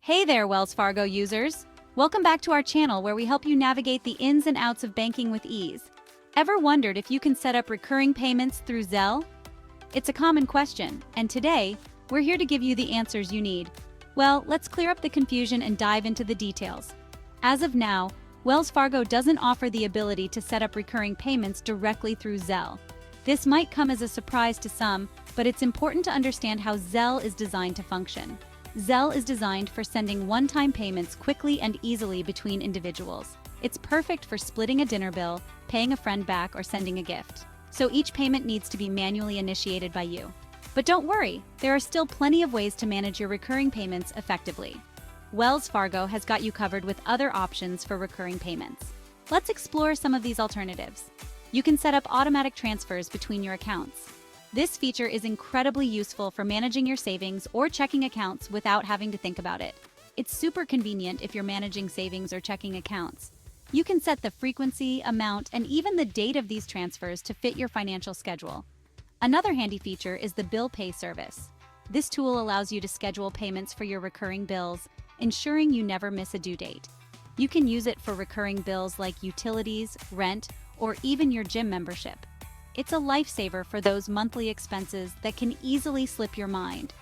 Hey there, Wells Fargo users! Welcome back to our channel where we help you navigate the ins and outs of banking with ease. Ever wondered if you can set up recurring payments through Zelle? It's a common question, and today, we're here to give you the answers you need. Well, let's clear up the confusion and dive into the details. As of now, Wells Fargo doesn't offer the ability to set up recurring payments directly through Zelle. This might come as a surprise to some, but it's important to understand how Zelle is designed to function. Zelle is designed for sending one-time payments quickly and easily between individuals. It's perfect for splitting a dinner bill, paying a friend back, or sending a gift. So each payment needs to be manually initiated by you. But don't worry, there are still plenty of ways to manage your recurring payments effectively. Wells Fargo has got you covered with other options for recurring payments. Let's explore some of these alternatives. You can set up automatic transfers between your accounts. This feature is incredibly useful for managing your savings or checking accounts without having to think about it. It's super convenient if you're managing savings or checking accounts. You can set the frequency, amount, and even the date of these transfers to fit your financial schedule. Another handy feature is the bill pay service. This tool allows you to schedule payments for your recurring bills, ensuring you never miss a due date. You can use it for recurring bills like utilities, rent, or even your gym membership. It's a lifesaver for those monthly expenses that can easily slip your mind.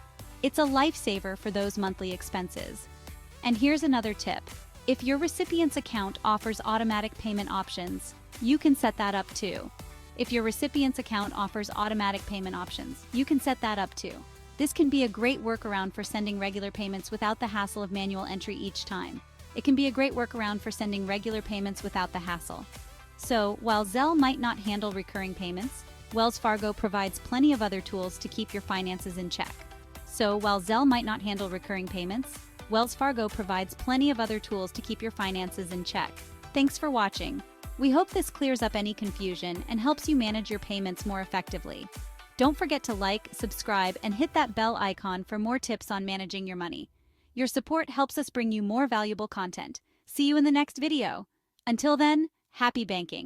And here's another tip. If your recipient's account offers automatic payment options, you can set that up too. This can be a great workaround for sending regular payments without the hassle of manual entry each time. So, while Zelle might not handle recurring payments, Wells Fargo provides plenty of other tools to keep your finances in check. Thanks for watching. We hope this clears up any confusion and helps you manage your payments more effectively. Don't forget to like, subscribe, and hit that bell icon for more tips on managing your money. Your support helps us bring you more valuable content. See you in the next video. Until then, happy banking.